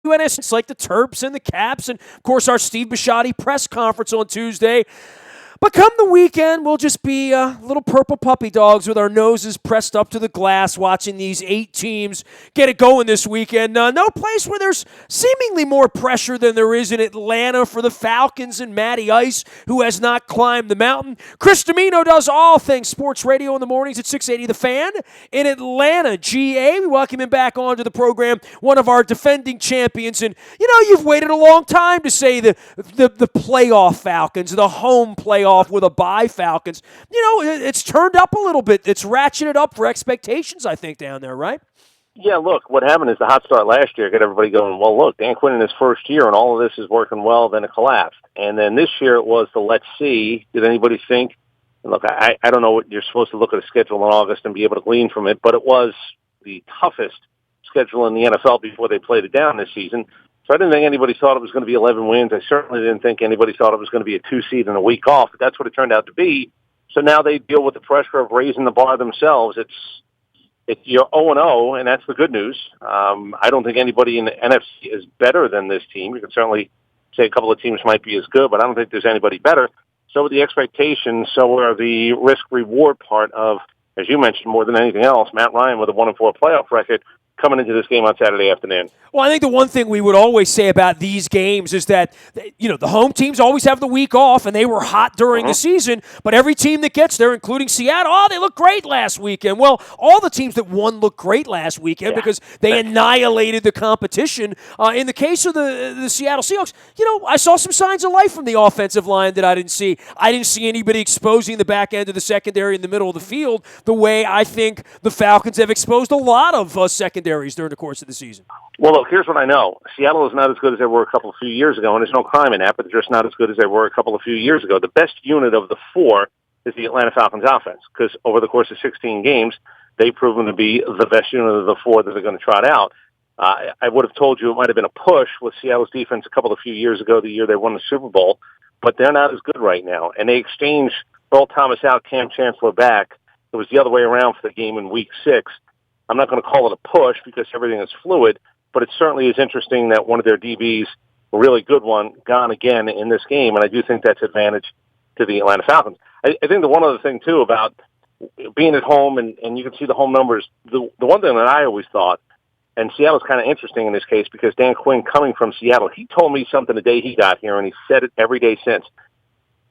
WNST, like the Terps and the Caps, and of course our Steve Bisciotti press conference on Tuesday. But come the weekend, we'll just be little purple puppy dogs with our noses pressed up to the glass watching these 8 teams get it going this weekend. No place where there's seemingly more pressure than there is in Atlanta for the Falcons and Matty Ice, who has not climbed the mountain. Chris Domino does all things sports radio in the mornings at 680 The Fan in Atlanta, GA. We welcome him back onto the program, one of our defending champions. And, you've waited a long time to say the playoff Falcons, the home playoff with a bye Falcons. It's turned up a little bit. It's ratcheted up for expectations, I think, down there, right? Yeah, look, what happened is the hot start last year got everybody going, well, look, Dan Quinn in his first year and all of this is working well, then it collapsed. And then this year it was the let's see. Did anybody think? Look, I don't know what you're supposed to look at a schedule in August and be able to glean from it, but it was the toughest schedule in the NFL before they played it down this season. So I didn't think anybody thought it was going to be 11 wins. I certainly didn't think anybody thought it was going to be a 2 seed and a week off, but that's what it turned out to be. So now they deal with the pressure of raising the bar themselves. It's you're 0-0, and that's the good news. I don't think anybody in the NFC is better than this team. You can certainly say a couple of teams might be as good, but I don't think there's anybody better. So are the expectations, so are the risk-reward part of, as you mentioned, more than anything else, Matt Ryan with a 1-4 playoff record coming into this game on Saturday afternoon. Well, I think the one thing we would always say about these games is that, the home teams always have the week off, and they were hot during the season, but every team that gets there, including Seattle, they looked great last weekend. Well, all the teams that won looked great last weekend because they annihilated the competition. In the case of the Seattle Seahawks, I saw some signs of life from the offensive line that I didn't see. I didn't see anybody exposing the back end of the secondary in the middle of the field the way I think the Falcons have exposed a lot of secondaries during the course of the season. Well, look, here's what I know. Seattle is not as good as they were a few years ago, and there's no crime in that, but they're just not as good as they were a few years ago. The best unit of the 4 is the Atlanta Falcons offense, because over the course of 16 games, they've proven to be the best unit of the 4 that they're going to trot out. I would have told you it might have been a push with Seattle's defense a few years ago, the year they won the Super Bowl, but they're not as good right now. And they exchanged Earl Thomas out, Cam Chancellor back. It was the other way around for the game in Week 6. I'm not going to call it a push because everything is fluid, but it certainly is interesting that one of their DBs, a really good one, gone again in this game, and I do think that's advantage to the Atlanta Falcons. I think the one other thing, too, about being at home, and you can see the home numbers, the one thing that I always thought, and Seattle's kind of interesting in this case because Dan Quinn, coming from Seattle, he told me something the day he got here, and he said it every day since.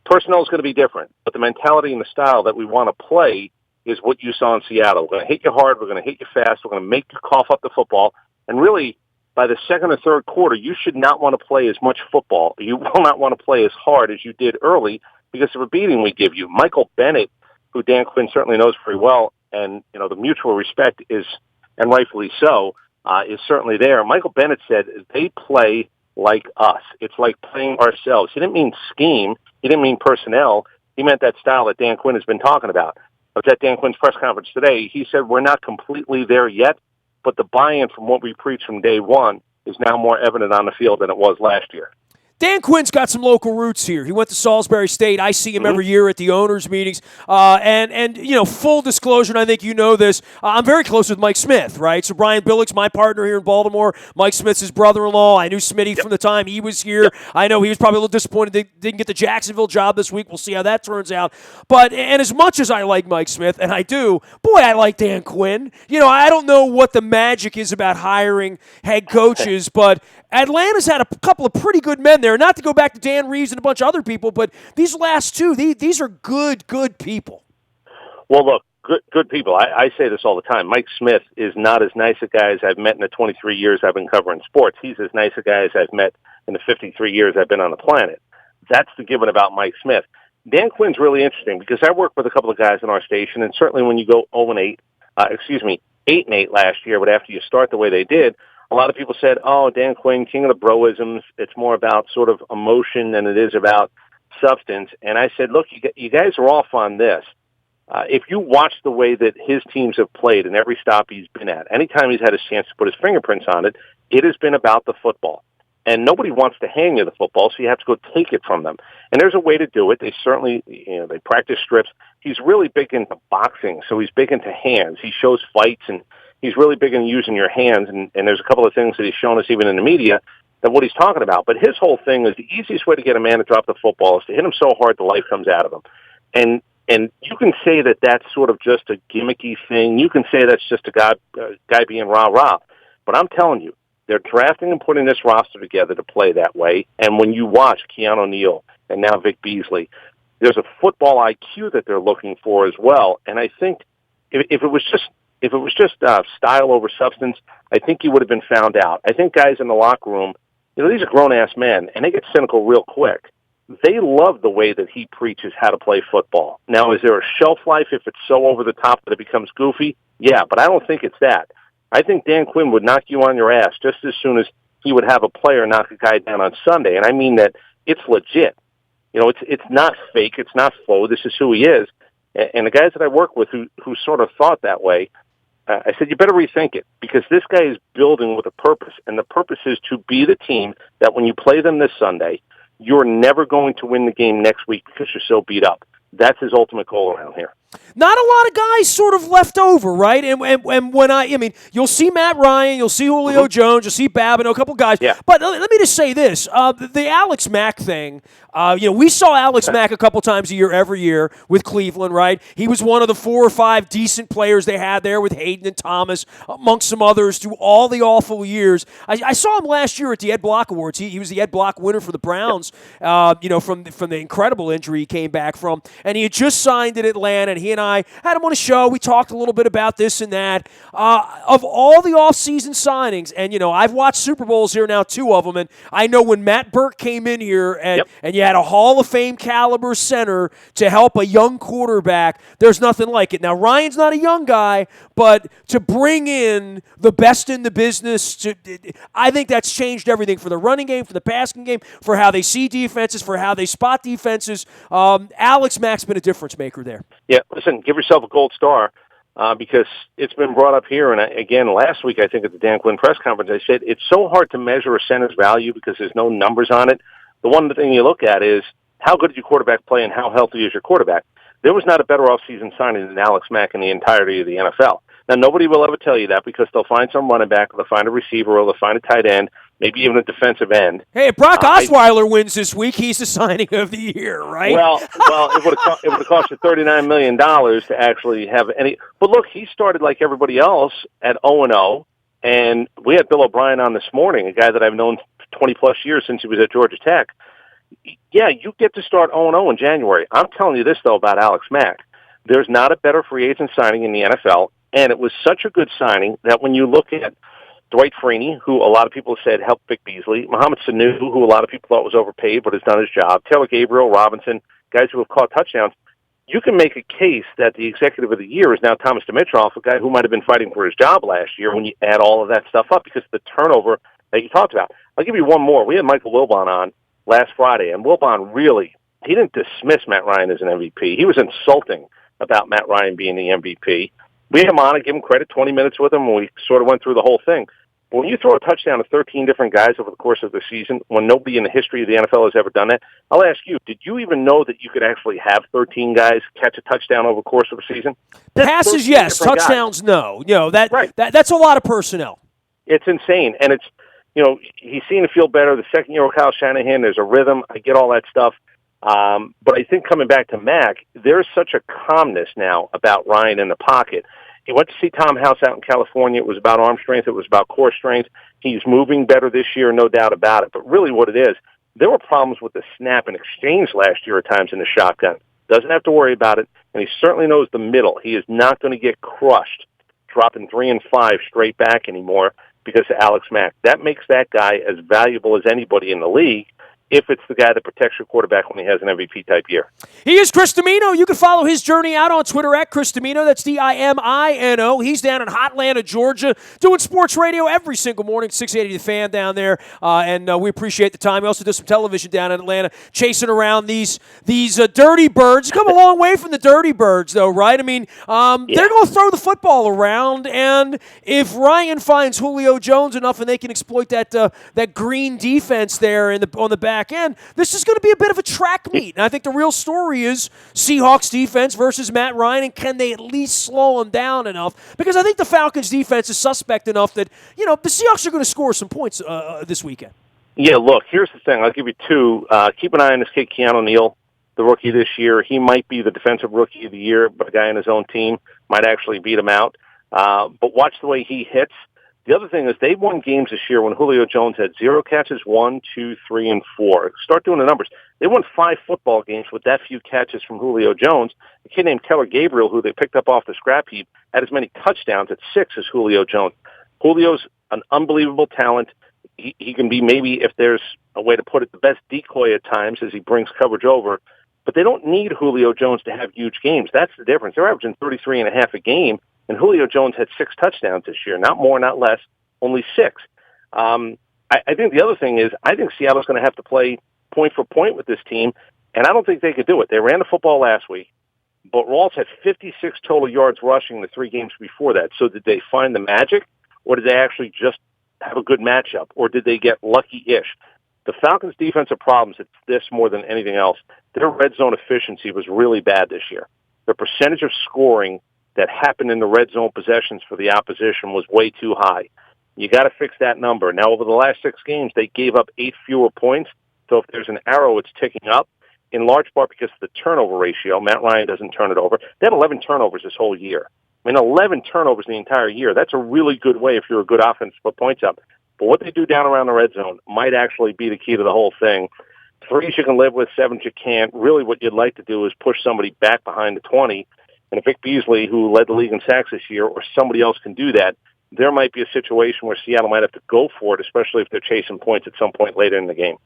Personnel is going to be different, but the mentality and the style that we want to play is what you saw in Seattle. We're going to hit you hard, we're going to hit you fast, we're going to make you cough up the football. And really, by the second or third quarter, you should not want to play as much football. You will not want to play as hard as you did early because of a beating we give you. Michael Bennett, who Dan Quinn certainly knows very well, and the mutual respect is, and rightfully so, is certainly there. Michael Bennett said they play like us. It's like playing ourselves. He didn't mean scheme. He didn't mean personnel. He meant that style that Dan Quinn has been talking about. I was at Dan Quinn's press conference today. He said we're not completely there yet, but the buy-in from what we preached from day one is now more evident on the field than it was last year. Dan Quinn's got some local roots here. He went to Salisbury State. I see him every year at the owners' meetings. And full disclosure, and I think you know this, I'm very close with Mike Smith, right? So Brian Billick's my partner here in Baltimore. Mike Smith's his brother-in-law. I knew Smitty from the time he was here. Yep. I know he was probably a little disappointed they didn't get the Jacksonville job this week. We'll see how that turns out. And as much as I like Mike Smith, and I do, boy, I like Dan Quinn. I don't know what the magic is about hiring head coaches, but Atlanta's had a couple of pretty good men there. Not to go back to Dan Reeves and a bunch of other people, but these last 2, these are good people. Well, look, good people. I say this all the time. Mike Smith is not as nice a guy as I've met in the 23 years I've been covering sports. He's as nice a guy as I've met in the 53 years I've been on the planet. That's the given about Mike Smith. Dan Quinn's really interesting because I worked with a couple of guys in our station, and certainly when you go 8-8 last year, but after you start the way they did, a lot of people said, Dan Quinn, king of the broisms. It's more about sort of emotion than it is about substance. And I said, look, you guys are off on this. If you watch the way that his teams have played in every stop he's been at, anytime he's had a chance to put his fingerprints on it, it has been about the football. And nobody wants to hand you the football, so you have to go take it from them. And there's a way to do it. They certainly, they practice strips. He's really big into boxing, so he's big into hands. He shows fights, and he's really big on using your hands, and there's a couple of things that he's shown us even in the media that what he's talking about. But his whole thing is the easiest way to get a man to drop the football is to hit him so hard the life comes out of him. And you can say that that's sort of just a gimmicky thing. You can say that's just a guy being rah-rah. But I'm telling you, they're drafting and putting this roster together to play that way. And when you watch Keanu Neal and now Vic Beasley, there's a football IQ that they're looking for as well. And I think if it was just style over substance, I think he would have been found out. I think guys in the locker room, these are grown-ass men, and they get cynical real quick. They love the way that he preaches how to play football. Now, is there a shelf life if it's so over the top that it becomes goofy? Yeah, but I don't think it's that. I think Dan Quinn would knock you on your ass just as soon as he would have a player knock a guy down on Sunday, and I mean that it's legit. It's not fake. It's not faux. This is who he is. And the guys that I work with who sort of thought that way, I said, you better rethink it, because this guy is building with a purpose, and the purpose is to be the team that when you play them this Sunday, you're never going to win the game next week because you're so beat up. That's his ultimate goal around here. Not a lot of guys sort of left over, right? And when I mean, you'll see Matt Ryan, you'll see Julio Jones, you'll see Babineau, a couple guys. Yeah. But let me just say this: the Alex Mack thing. We saw Alex Mack a couple times a year, every year with Cleveland, right? He was one of the 4 or 5 decent players they had there with Hayden and Thomas, amongst some others, through all the awful years. I saw him last year at the Ed Block Awards. He was the Ed Block winner for the Browns. From the incredible injury he came back from, and he had just signed in Atlanta. And he and I had him on a show. We talked a little bit about this and that. Of all the offseason signings, and, I've watched Super Bowls here now, 2 of them, and I know when Matt Burke came in here and you had a Hall of Fame caliber center to help a young quarterback, there's nothing like it. Now, Ryan's not a young guy, but to bring in the best in the business, I think that's changed everything for the running game, for the passing game, for how they see defenses, for how they spot defenses. Alex Mack's been a difference maker there. Yeah, listen, give yourself a gold star because it's been brought up here. And again, last week, I think at the Dan Quinn press conference, I said it's so hard to measure a center's value because there's no numbers on it. The one thing you look at is how good did your quarterback play and how healthy is your quarterback. There was not a better offseason signing than Alex Mack in the entirety of the NFL. Now, nobody will ever tell you that because they'll find some running back, or they'll find a receiver, or they'll find a tight end, maybe even a defensive end. Hey, if Brock Osweiler wins this week, he's the signing of the year, right? Well, it would have cost you $39 million to actually have any. But look, he started like everybody else at 0-0, and we had Bill O'Brien on this morning, a guy that I've known 20-plus years since he was at Georgia Tech. Yeah, you get to start 0-0 in January. I'm telling you this, though, about Alex Mack. There's not a better free agent signing in the NFL, and it was such a good signing that when you look at Dwight Freeney, who a lot of people said helped Vic Beasley, Mohamed Sanu, who a lot of people thought was overpaid but has done his job, Taylor Gabriel, Robinson, guys who have caught touchdowns, you can make a case that the executive of the year is now Thomas Dimitroff, a guy who might have been fighting for his job last year when you add all of that stuff up because of the turnover that you talked about. I'll give you one more. We had Michael Wilbon on last Friday, and Wilbon really, he didn't dismiss Matt Ryan as an MVP. He was insulting about Matt Ryan being the MVP. We had him on and give him credit, 20 minutes with him, and we sort of went through the whole thing. But when you throw a touchdown to 13 different guys over the course of the season, when nobody in the history of the NFL has ever done that, I'll ask you, did you even know that you could actually have 13 guys catch a touchdown over the course of a season? Passes, yes. Touchdowns, guys. No. That's a lot of personnel. It's insane. And it's, he's seen to feel better. The second year with Kyle Shanahan, there's a rhythm. I get all that stuff. But I think coming back to Mac, there's such a calmness now about Ryan in the pocket. He went to see Tom House out in California. It was about arm strength. It was about core strength. He's moving better this year, no doubt about it. But really what it is, there were problems with the snap and exchange last year at times in the shotgun. Doesn't have to worry about it, and he certainly knows the middle. He is not going to get crushed dropping 3 and 5 straight back anymore because of Alex Mack. That makes that guy as valuable as anybody in the league if it's the guy that protects your quarterback when he has an MVP-type year. He is Chris Dimino. You can follow his journey out on Twitter at Chris Dimino. That's Dimino. He's down in Hotlanta, Georgia, doing sports radio every single morning, 680 The Fan down there, and we appreciate the time. He also does some television down in Atlanta, chasing around these dirty birds. Come a long way from the dirty birds, though, right? I mean, they're going to throw the football around, and if Ryan finds Julio Jones enough and they can exploit that green defense there on the back back end, this is going to be a bit of a track meet. And I think the real story is Seahawks defense versus Matt Ryan, and can they at least slow him down enough? Because I think the Falcons defense is suspect enough that, the Seahawks are going to score some points this weekend. Yeah, look, here's the thing. I'll give you two. Keep an eye on this kid, Keanu Neal, the rookie this year. He might be the defensive rookie of the year, but a guy on his own team might actually beat him out. But watch the way he hits. The other thing is they won games this year when Julio Jones had 0 catches, 1, 2, 3, and 4. Start doing the numbers. They won 5 football games with that few catches from Julio Jones. A kid named Keller Gabriel, who they picked up off the scrap heap, had as many touchdowns at 6 as Julio Jones. Julio's an unbelievable talent. He can be, maybe, if there's a way to put it, the best decoy at times as he brings coverage over. But they don't need Julio Jones to have huge games. That's the difference. They're averaging 33.5 a game, and Julio Jones had 6 touchdowns this year. Not more, not less, only 6. I think the other thing is I think Seattle's going to have to play point for point with this team, and I don't think they could do it. They ran the football last week, but Rawls had 56 total yards rushing the 3 games before that. So did they find the magic, or did they actually just have a good matchup, or did they get lucky-ish? The Falcons' defensive problems, it's this more than anything else. Their red zone efficiency was really bad this year. The percentage of scoring that happened in the red zone possessions for the opposition was way too high. You got to fix that number. Now, over the last 6 games, they gave up 8 fewer points. So if there's an arrow, it's ticking up, in large part because of the turnover ratio. Matt Ryan doesn't turn it over. They had 11 turnovers this whole year. 11 turnovers the entire year. That's a really good way if you're a good offense to put points up. But what they do down around the red zone might actually be the key to the whole thing. 3s you can live with, 7s you can't. Really what you'd like to do is push somebody back behind the 20. And if Vic Beasley, who led the league in sacks this year, or somebody else can do that, there might be a situation where Seattle might have to go for it, especially if they're chasing points at some point later in the game.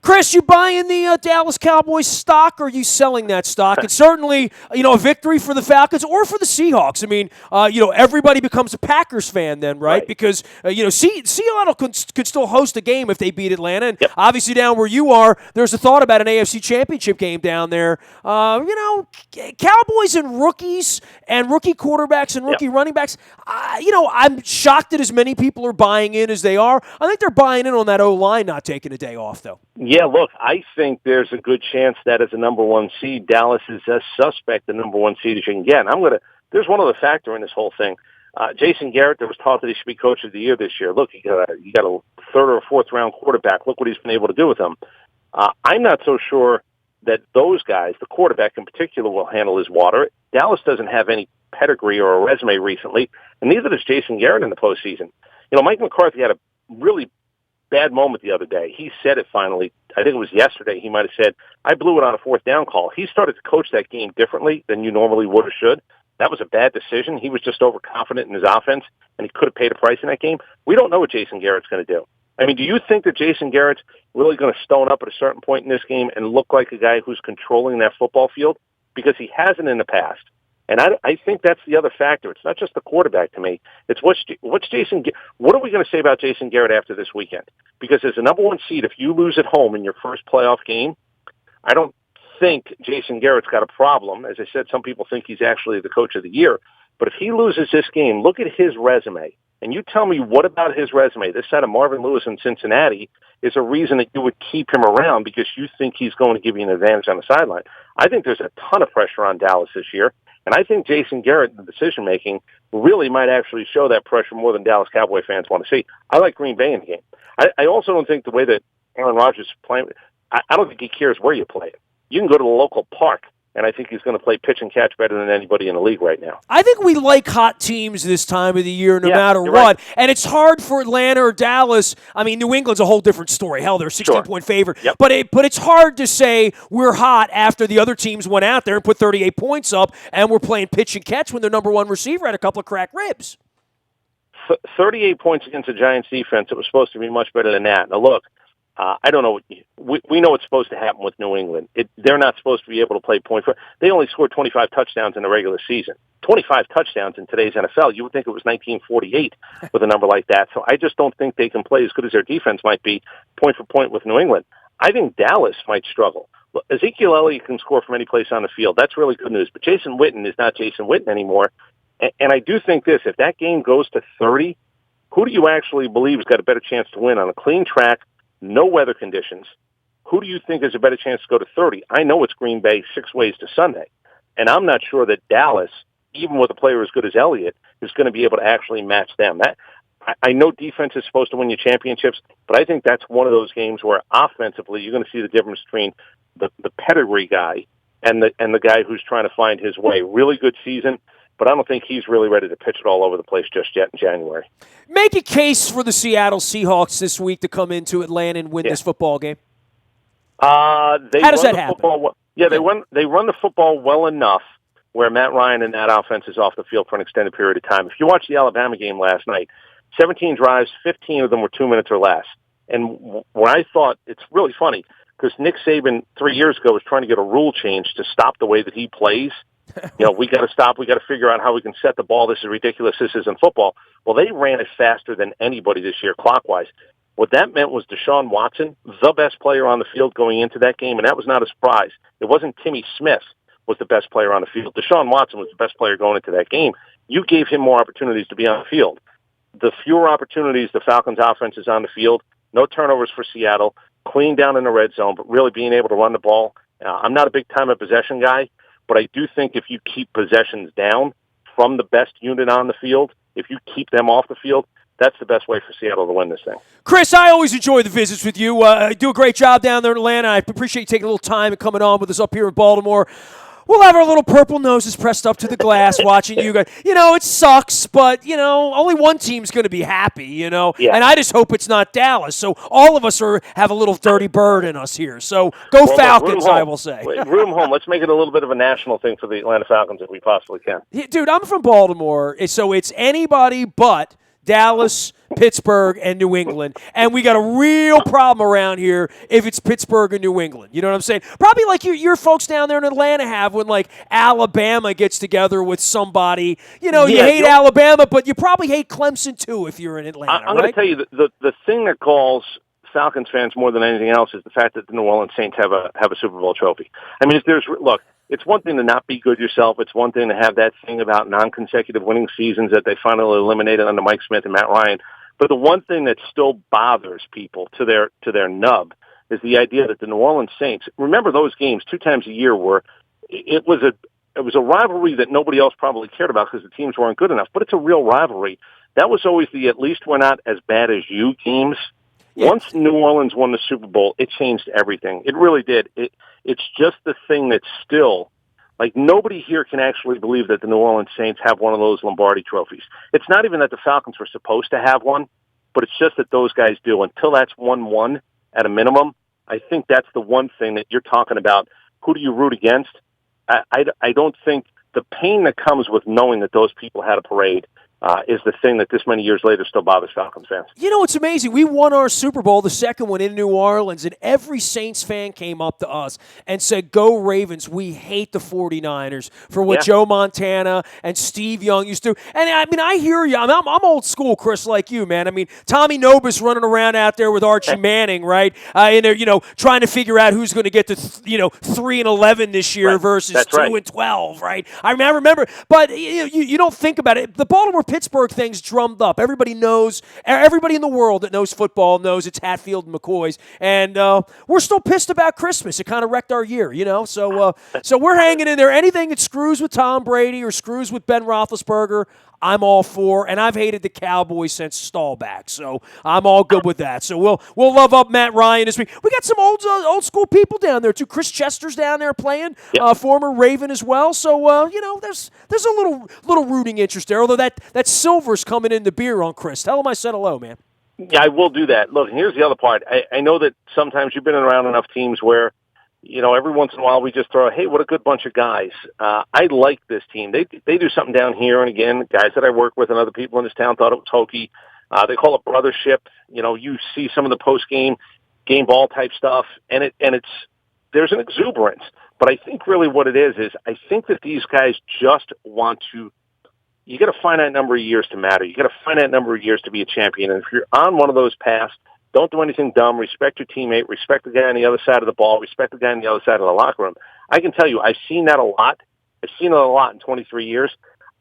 Chris, you buying the Dallas Cowboys stock, or are you selling that stock? It's certainly, a victory for the Falcons or for the Seahawks. Everybody becomes a Packers fan then, right? Because, Seattle could still host a game if they beat Atlanta. And obviously down where you are, there's a thought about an AFC Championship game down there. Cowboys and rookies and rookie quarterbacks and rookie running backs, I'm shocked that as many people are buying in as they are. I think they're buying in on that O-line not taking a day off, though. Yeah, look, I think there's a good chance that as a number 1 seed, Dallas is as suspect the number 1 seed as you can get. There's one other factor in this whole thing. Jason Garrett, there was talk that he should be coach of the year this year. Look, you got a 3rd or 4th round quarterback. Look what he's been able to do with him. I'm not so sure that those guys, the quarterback in particular, will handle his water. Dallas doesn't have any pedigree or a resume recently, and neither does Jason Garrett in the postseason. Mike McCarthy had a really bad moment the other day. He said it finally. I think it was yesterday. He might have said, I blew it on a 4th down call. He started to coach that game differently than you normally would or should. That was a bad decision. He was just overconfident in his offense, and he could have paid a price in that game. We don't know what Jason Garrett's going to do. Do you think that Jason Garrett's really going to stone up at a certain point in this game and look like a guy who's controlling that football field? Because he hasn't in the past. And I think that's the other factor. It's not just the quarterback to me. It's what's Jason. What are we going to say about Jason Garrett after this weekend? Because as a number 1 seed, if you lose at home in your first playoff game, I don't think Jason Garrett's got a problem. As I said, some people think he's actually the coach of the year. But if he loses this game, look at his resume. And you tell me what about his resume, this side of Marvin Lewis in Cincinnati, is a reason that you would keep him around because you think he's going to give you an advantage on the sideline. I think there's a ton of pressure on Dallas this year. And I think Jason Garrett in the decision-making really might actually show that pressure more than Dallas Cowboy fans want to see. I like Green Bay in the game. I also don't think the way that Aaron Rodgers is playing, I don't think he cares where you play it. You can go to the local park, and I think he's going to play pitch and catch better than anybody in the league right now. I think we like hot teams this time of the year no matter what. Right. And it's hard for Atlanta or Dallas. New England's a whole different story. Hell, they're a 16-point favorite. Yep. But it's hard to say we're hot after the other teams went out there and put 38 points up and we're playing pitch and catch when their number 1 receiver had a couple of cracked ribs. 38 points against the Giants defense. It was supposed to be much better than that. Now, look, I don't know. We know what's supposed to happen with New England. They're not supposed to be able to play point for. They only scored 25 touchdowns in the regular season. 25 touchdowns in today's NFL. You would think it was 1948 with a number like that. So I just don't think they can play as good as their defense might be point for point with New England. I think Dallas might struggle. Ezekiel Elliott can score from any place on the field. That's really good news. But Jason Witten is not Jason Witten anymore. And I do think this, if that game goes to 30, who do you actually believe has got a better chance to win on a clean track, no weather conditions, who do you think has a better chance to go to 30? I know it's Green Bay 6 ways to Sunday, and I'm not sure that Dallas, even with a player as good as Elliott, is going to be able to actually match them. I know defense is supposed to win you championships, but I think that's one of those games where offensively you're going to see the difference between the pedigree guy and the guy who's trying to find his way. Really good season, but I don't think he's really ready to pitch it all over the place just yet in January. Make a case for the Seattle Seahawks this week to come into Atlanta and win this football game. How does that happen? They run the football well enough where Matt Ryan and that offense is off the field for an extended period of time. If you watch the Alabama game last night, 17 drives, 15 of them were 2 minutes or less. And where I thought it's really funny, because Nick Saban 3 years ago was trying to get a rule change to stop the way that he plays. We got to stop. We got to figure out how we can set the ball. This is ridiculous. This isn't football. Well, they ran it faster than anybody this year clockwise. What that meant was Deshaun Watson, the best player on the field going into that game, and that was not a surprise. It wasn't Timmy Smith was the best player on the field. Deshaun Watson was the best player going into that game. You gave him more opportunities to be on the field. The fewer opportunities the Falcons' offense is on the field, no turnovers for Seattle, clean down in the red zone, but really being able to run the ball. I'm not a big time of possession guy, but I do think if you keep possessions down from the best unit on the field, if you keep them off the field, that's the best way for Seattle to win this thing. Chris, I always enjoy the visits with you. You do a great job down there in Atlanta. I appreciate you taking a little time and coming on with us up here in Baltimore. We'll have our little purple noses pressed up to the glass watching you guys. It sucks, but, only one team's going to be happy, Yeah. And I just hope it's not Dallas. So all of us have a little dirty bird in us here. So go Falcons, I will say. Room home. Let's make it a little bit of a national thing for the Atlanta Falcons if we possibly can. Dude, I'm from Baltimore, so it's anybody but Dallas, Pittsburgh, and New England. And we got a real problem around here if it's Pittsburgh and New England. You know what I'm saying? Probably like your folks down there in Atlanta have when, like, Alabama gets together with somebody. You hate Alabama, but you probably hate Clemson, too, if you're in Atlanta, I'm going to tell you, the thing that galls Falcons fans more than anything else is the fact that the New Orleans Saints have a Super Bowl trophy. I mean, it's one thing to not be good yourself. It's one thing to have that thing about non-consecutive winning seasons that they finally eliminated under Mike Smith and Matt Ryan. But the one thing that still bothers people to their nub is the idea that the New Orleans Saints, remember those games 2 times a year where it was a rivalry that nobody else probably cared about because the teams weren't good enough, but it's a real rivalry. That was always the at least we're not as bad as you games. Yeah. Once New Orleans won the Super Bowl, it changed everything. It really did. It's just the thing that's still, like, nobody here can actually believe that the New Orleans Saints have one of those Lombardi trophies. It's not even that the Falcons were supposed to have one, but it's just that those guys do. Until that's 1-1 at a minimum, I think that's the one thing that you're talking about. Who do you root against? I don't think the pain that comes with knowing that those people had a parade is the thing that this many years later still bothers Falcons fans. It's amazing. We won our Super Bowl, the second one in New Orleans, and every Saints fan came up to us and said, "Go Ravens, we hate the 49ers for what Joe Montana and Steve Young used to do." And I mean, I hear you. I'm old school, Chris, like you, man. I mean, Tommy Nobis running around out there with Archie Manning, right? And they're, trying to figure out who's going to get to, 3-11 this year versus 2-12, right? I remember, but you don't think about it. The Baltimore-Pittsburgh thing's drummed up. Everybody knows, everybody in the world that knows football knows it's Hatfield and McCoy's. And we're still pissed about Christmas. It kind of wrecked our year, So we're hanging in there. Anything that screws with Tom Brady or screws with Ben Roethlisberger, I'm all for, and I've hated the Cowboys since Staubach, so I'm all good with that. So we'll love up Matt Ryan this week. We got some old school people down there too. Chris Chester's down there playing, former Raven as well. So there's a little rooting interest there. Although that silver's coming in the beer on Chris. Tell him I said hello, man. Yeah, I will do that. Look, here's the other part. I know that sometimes you've been around enough teams where, every once in a while we just throw, hey, what a good bunch of guys. I like this team. They do something down here, and again, guys that I work with and other people in this town thought it was hokey. They call it brothership. You see some of the post-game game ball type stuff, and there's an exuberance. But I think really what it is I think that these guys just want to. You get a finite number of years to matter. You get a finite number of years to be a champion, and if you're on one of those paths, don't do anything dumb. Respect your teammate. Respect the guy on the other side of the ball. Respect the guy on the other side of the locker room. I can tell you, I've seen that a lot. I've seen it a lot in 23 years.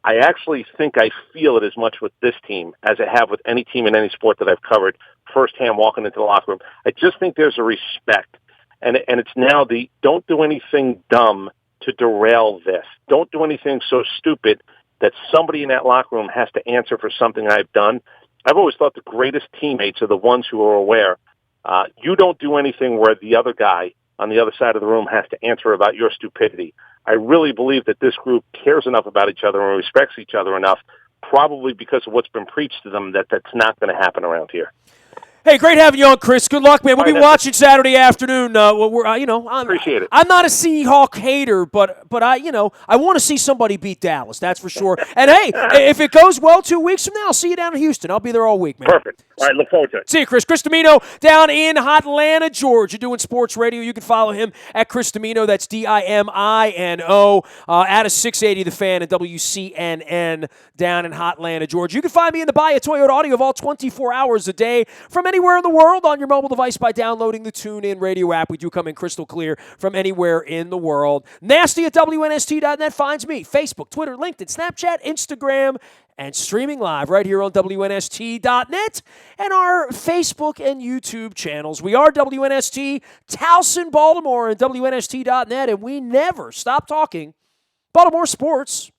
I actually think I feel it as much with this team as I have with any team in any sport that I've covered firsthand walking into the locker room. I just think there's a respect. And it's now the don't do anything dumb to derail this. Don't do anything so stupid that somebody in that locker room has to answer for something I've done. I've always thought the greatest teammates are the ones who are aware. You don't do anything where the other guy on the other side of the room has to answer about your stupidity. I really believe that this group cares enough about each other and respects each other enough, probably because of what's been preached to them, that that's not going to happen around here. Hey, great having you on, Chris. Good luck, man. We'll be watching Saturday afternoon. Appreciate it. I'm not a Seahawk hater, but I want to see somebody beat Dallas. That's for sure. And hey, if it goes well 2 weeks from now, I'll see you down in Houston. I'll be there all week, man. Perfect. All right, look forward to it. See you, Chris. Chris Dimino down in Atlanta, Georgia, doing sports radio. You can follow him at Chris Dimino. That's Dimino. At a 680 The Fan and WCNN down in Atlanta, Georgia. You can find me in the Buy a Toyota Audio of all 24 hours a day from anywhere in the world on your mobile device by downloading the TuneIn Radio app. We do come in crystal clear from anywhere in the world. Nasty at WNST.net finds me. Facebook, Twitter, LinkedIn, Snapchat, Instagram, and streaming live right here on WNST.net and our Facebook and YouTube channels. We are WNST, Towson, Baltimore, and WNST.net, and we never stop talking Baltimore sports.